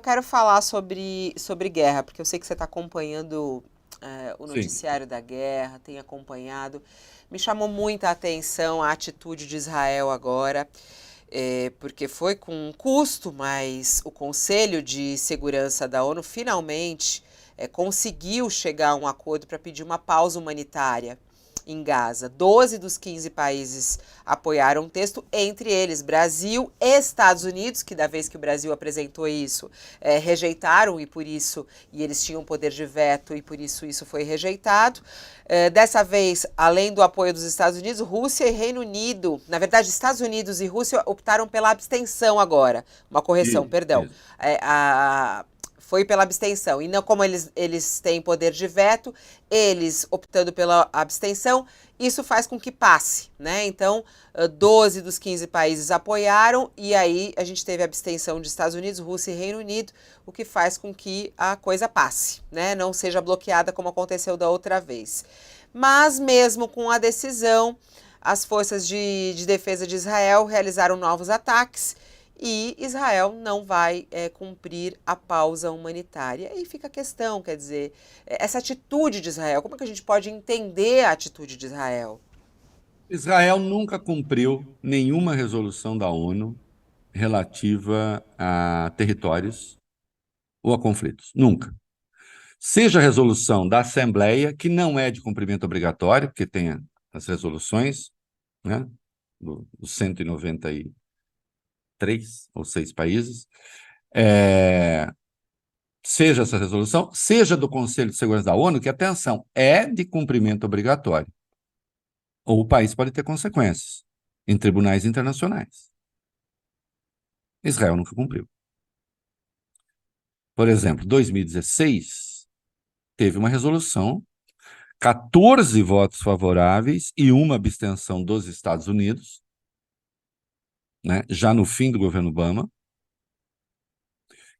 Quero falar sobre guerra, porque eu sei que você está acompanhando o Sim. noticiário da guerra, tem acompanhado. Me chamou muita atenção a atitude de Israel agora, porque foi com um custo, mas o Conselho de Segurança da ONU finalmente conseguiu chegar a um acordo para pedir uma pausa humanitária em Gaza. 12 dos 15 países apoiaram o texto, entre eles Brasil e Estados Unidos, que da vez que o Brasil apresentou isso, rejeitaram e eles tinham poder de veto e por isso foi rejeitado. Dessa vez, além do apoio dos Estados Unidos, Rússia e Reino Unido, na verdade, Estados Unidos e Rússia optaram pela abstenção agora, uma correção, perdão. Isso. Foi pela abstenção. E não como eles têm poder de veto, eles optando pela abstenção, isso faz com que passe, né? Então, 12 dos 15 países apoiaram, e aí a gente teve a abstenção de Estados Unidos, Rússia e Reino Unido, o que faz com que a coisa passe, né? Não seja bloqueada como aconteceu da outra vez. Mas mesmo com a decisão, as forças de defesa de Israel realizaram novos ataques e Israel não vai cumprir a pausa humanitária. E fica a questão, quer dizer, essa atitude de Israel, como é que a gente pode entender a atitude de Israel? Israel nunca cumpriu nenhuma resolução da ONU relativa a territórios ou a conflitos. Nunca. Seja a resolução da Assembleia, que não é de cumprimento obrigatório, porque tem as resoluções, né, dos 193 ou 6 países, é, seja essa resolução, seja do Conselho de Segurança da ONU, que, atenção, é de cumprimento obrigatório. Ou o país pode ter consequências em tribunais internacionais. Israel nunca cumpriu. Por exemplo, 2016 teve uma resolução, 14 votos favoráveis e uma abstenção dos Estados Unidos, né, já no fim do governo Obama,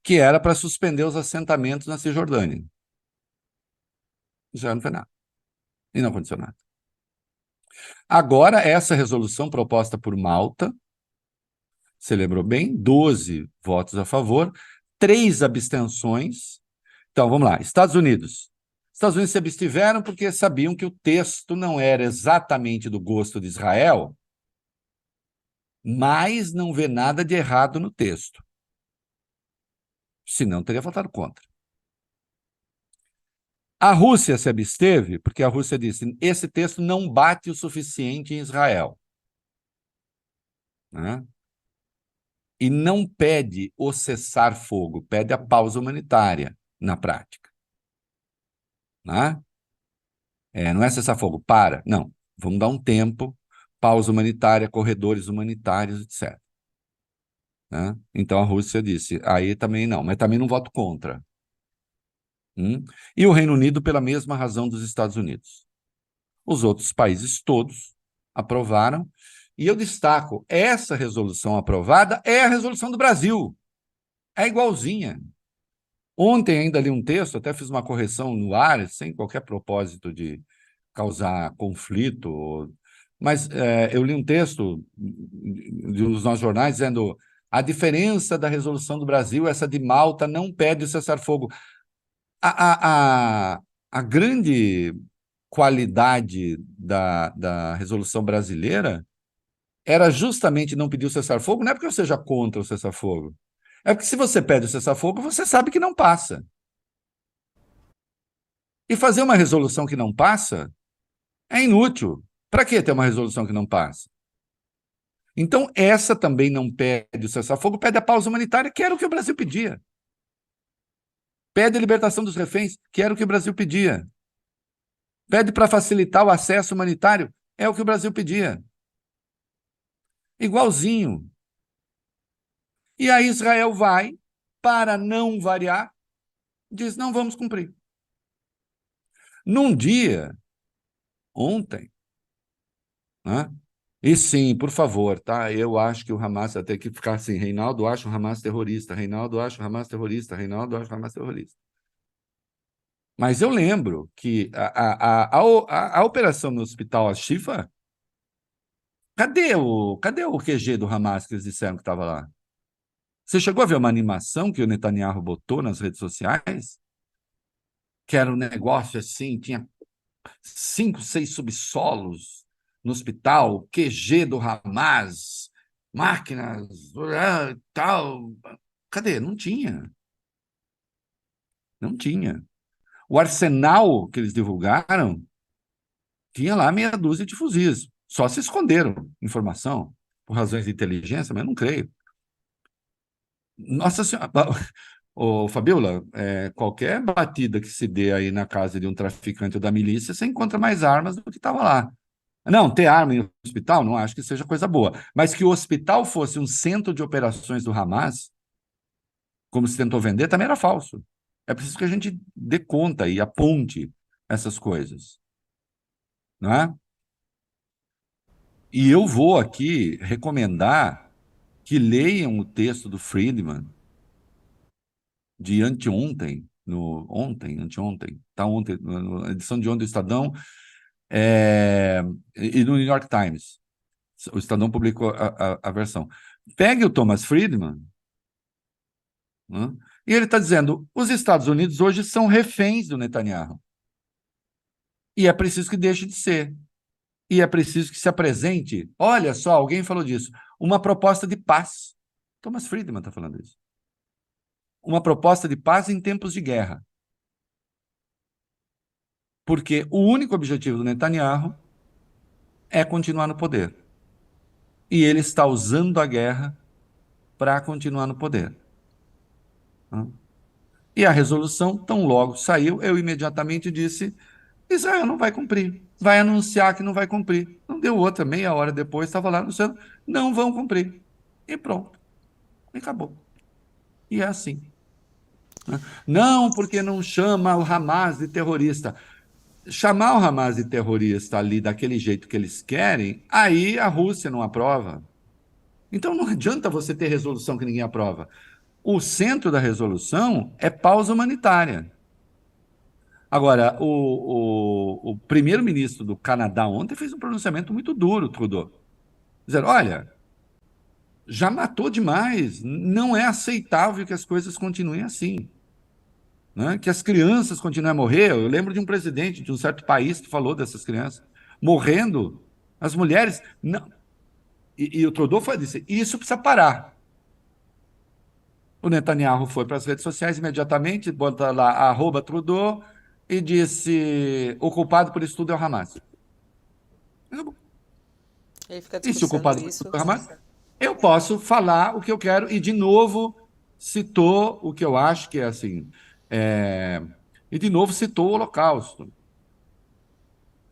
que era para suspender os assentamentos na Cisjordânia. Já não foi nada. E não aconteceu nada. Agora, essa resolução proposta por Malta, você lembrou bem, 12 votos a favor, 3 abstenções. Então, vamos lá. Estados Unidos. Estados Unidos se abstiveram porque sabiam que o texto não era exatamente do gosto de Israel, mas não vê nada de errado no texto. Senão, teria votado contra. A Rússia se absteve porque a Rússia disse: esse texto não bate o suficiente em Israel, né? E não pede o cessar-fogo, pede a pausa humanitária na prática, né? Não é cessar-fogo, para. Não, vamos dar um tempo, pausa humanitária, corredores humanitários, etc. Né? Então a Rússia disse, aí também não, mas também não voto contra. E o Reino Unido pela mesma razão dos Estados Unidos. Os outros países todos aprovaram, e eu destaco, essa resolução aprovada é a resolução do Brasil, é igualzinha. Ontem ainda li um texto, até fiz uma correção no ar, sem qualquer propósito de causar conflito, mas eu li um texto de um dos nossos jornais dizendo a diferença da resolução do Brasil, essa de Malta, não pede o cessar-fogo. A grande qualidade da resolução brasileira era justamente não pedir o cessar-fogo, não é porque eu seja contra o cessar-fogo, é porque se você pede o cessar-fogo, você sabe que não passa. E fazer uma resolução que não passa é inútil. Para que ter uma resolução que não passa? Então, essa também não pede o cessar-fogo, pede a pausa humanitária, que era o que o Brasil pedia. Pede a libertação dos reféns, que era o que o Brasil pedia. Pede para facilitar o acesso humanitário, é o que o Brasil pedia. Igualzinho. E aí Israel vai, para não variar, diz, não vamos cumprir. Num dia, ontem, né? E sim, por favor, tá? Eu acho que o Hamas vai ter que ficar assim, Reinaldo acha o Hamas terrorista, Reinaldo acha o Hamas terrorista, Reinaldo acha o Hamas terrorista. Mas eu lembro que a operação no hospital Al-Shifa, cadê o QG do Hamas que eles disseram que estava lá? Você chegou a ver uma animação que o Netanyahu botou nas redes sociais? Que era um negócio assim, tinha 5, 6 subsolos no hospital, QG do Hamas, máquinas, tal. Cadê? Não tinha. Não tinha. O arsenal que eles divulgaram tinha lá meia dúzia de fuzis. Só se esconderam informação por razões de inteligência, mas eu não creio. Nossa Senhora, ô Fabiola, qualquer batida que se dê aí na casa de um traficante ou da milícia, você encontra mais armas do que estava lá. Não, ter arma em hospital, não acho que seja coisa boa. Mas que o hospital fosse um centro de operações do Hamas, como se tentou vender, também era falso. É preciso que a gente dê conta e aponte essas coisas, não é? E eu vou aqui recomendar que leiam o texto do Friedman de anteontem, anteontem, tá ontem, na edição de ontem do Estadão, é, e no New York Times. O Estadão publicou a versão. Pegue o Thomas Friedman, né, e ele está dizendo: os Estados Unidos hoje são reféns do Netanyahu. E é preciso que deixe de ser. E é preciso que se apresente. Olha só, alguém falou disso. Uma proposta de paz. Thomas Friedman está falando isso. Uma proposta de paz em tempos de guerra. Porque o único objetivo do Netanyahu é continuar no poder. E ele está usando a guerra para continuar no poder. E a resolução, tão logo saiu, eu imediatamente disse: Israel não vai cumprir, vai anunciar que não vai cumprir. Não deu outra, meia hora depois, estava lá anunciando: não vão cumprir. E pronto, e acabou. E é assim. Não, porque não chama o Hamas de terrorista. Chamar o Hamas de terrorista ali daquele jeito que eles querem, aí a Rússia não aprova. Então não adianta você ter resolução que ninguém aprova. O centro da resolução é pausa humanitária. Agora, o primeiro-ministro do Canadá ontem fez um pronunciamento muito duro, Trudeau. Dizendo: olha, já matou demais, não é aceitável que as coisas continuem assim. Né? Que as crianças continuem a morrer. Eu lembro de um presidente de um certo país que falou dessas crianças morrendo, as mulheres. Não. E o Trudeau disse: isso precisa parar. O Netanyahu foi para as redes sociais imediatamente, bota lá @Trudeau e disse: o culpado por isso tudo é o Hamas. Ele fica E se o discursando culpado por isso isso. tudo é o Hamas, eu posso falar o que eu quero. E, de novo, citou o que eu acho que é assim. é, E, de novo, citou o Holocausto.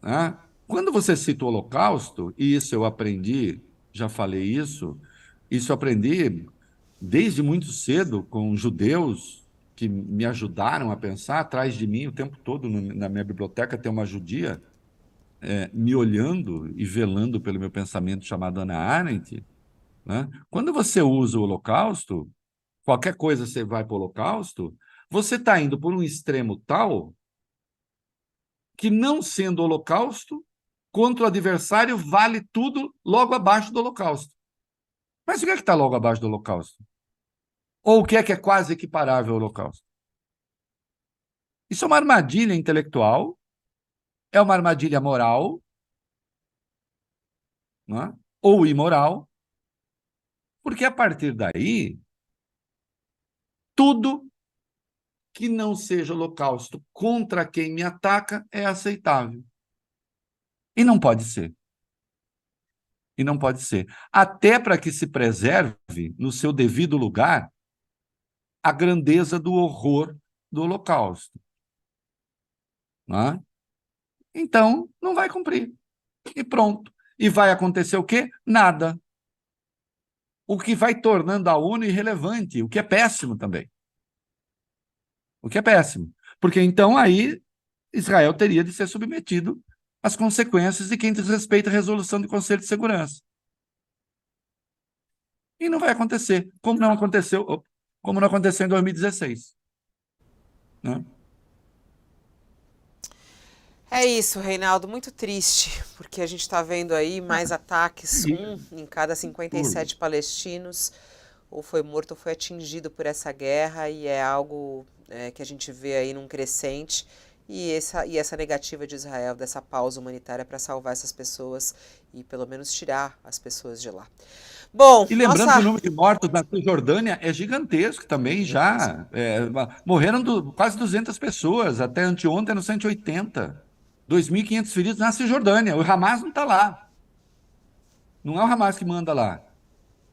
Né? Quando você cita o Holocausto, e isso eu aprendi, já falei isso eu aprendi desde muito cedo com judeus que me ajudaram a pensar. Atrás de mim o tempo todo na minha biblioteca tem uma judia me olhando e velando pelo meu pensamento, chamado Hannah Arendt. Né? Quando você usa o Holocausto, qualquer coisa você vai para o Holocausto, você está indo por um extremo tal que, não sendo Holocausto, contra o adversário vale tudo logo abaixo do Holocausto. Mas o que é que está logo abaixo do Holocausto? Ou o que é quase equiparável ao Holocausto? Isso é uma armadilha intelectual, é uma armadilha moral, não é? Ou imoral, porque a partir daí, tudo que não seja holocausto contra quem me ataca é aceitável. E não pode ser. E não pode ser. Até para que se preserve, no seu devido lugar, a grandeza do horror do holocausto. Não é? Então, não vai cumprir. E pronto. E vai acontecer o quê? Nada. O que vai tornando a ONU irrelevante, o que é péssimo também. O que é péssimo. Porque então aí Israel teria de ser submetido às consequências de quem desrespeita a resolução do Conselho de Segurança. E não vai acontecer, como não aconteceu em 2016. Né? É isso, Reinaldo, muito triste, porque a gente está vendo aí mais ataques, E um em cada absurdo. 57 palestinos. ou foi morto ou foi atingido por essa guerra, e é algo que a gente vê aí num crescente, e essa negativa de Israel, dessa pausa humanitária para salvar essas pessoas e pelo menos tirar as pessoas de lá. Bom, E lembrando que o nossa, número de mortos na Cisjordânia é gigantesco também, gigantesco. já. Morreram quase 200 pessoas, até anteontem eram 180. 2.500 feridos na Cisjordânia. O Hamas não está lá. Não é o Hamas que manda lá.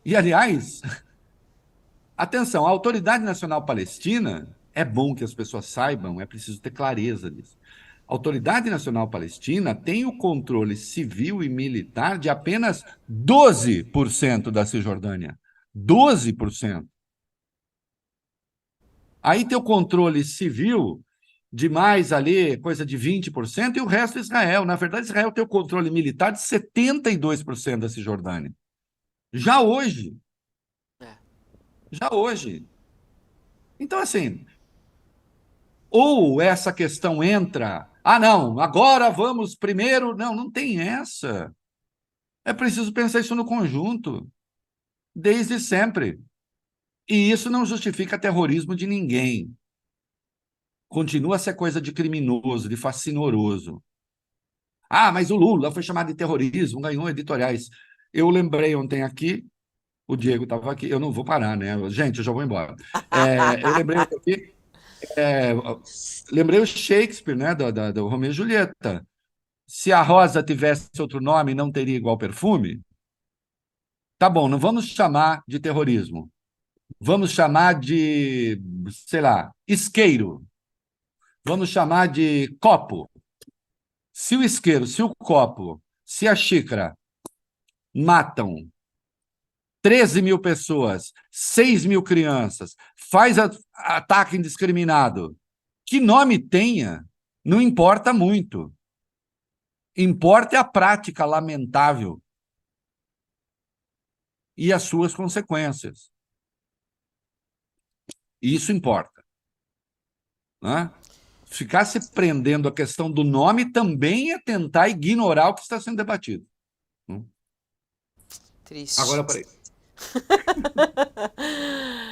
E, aliás, atenção, a Autoridade Nacional Palestina, é bom que as pessoas saibam, é preciso ter clareza disso. A Autoridade Nacional Palestina tem o controle civil e militar de apenas 12% da Cisjordânia. 12%. Aí tem o controle civil de mais ali, coisa de 20%, e o resto é Israel. Na verdade, Israel tem o controle militar de 72% da Cisjordânia. Já hoje, É. já hoje. Então, assim, ou essa questão entra, não, agora vamos primeiro. Não, não tem essa. É preciso pensar isso no conjunto, desde sempre. E isso não justifica terrorismo de ninguém. Continua a ser coisa de criminoso, de fascinoroso. Mas o Lula foi chamado de terrorismo, ganhou editoriais. Eu lembrei ontem aqui, o Diego estava aqui, eu não vou parar, né? Gente, eu já vou embora. Eu lembrei ontem aqui, é, lembrei o Shakespeare, né? Do Romeu e Julieta. Se a rosa tivesse outro nome, não teria igual perfume? Tá bom, não vamos chamar de terrorismo. Vamos chamar de, sei lá, isqueiro. Vamos chamar de copo. Se o isqueiro, se o copo, se a xícara matam 13.000 pessoas, 6.000 crianças, faz ataque indiscriminado, que nome tenha, não importa muito. Importa a prática lamentável e as suas consequências. Isso importa. Né? Ficar se prendendo à questão do nome também é tentar ignorar o que está sendo debatido. Triste. Agora, peraí.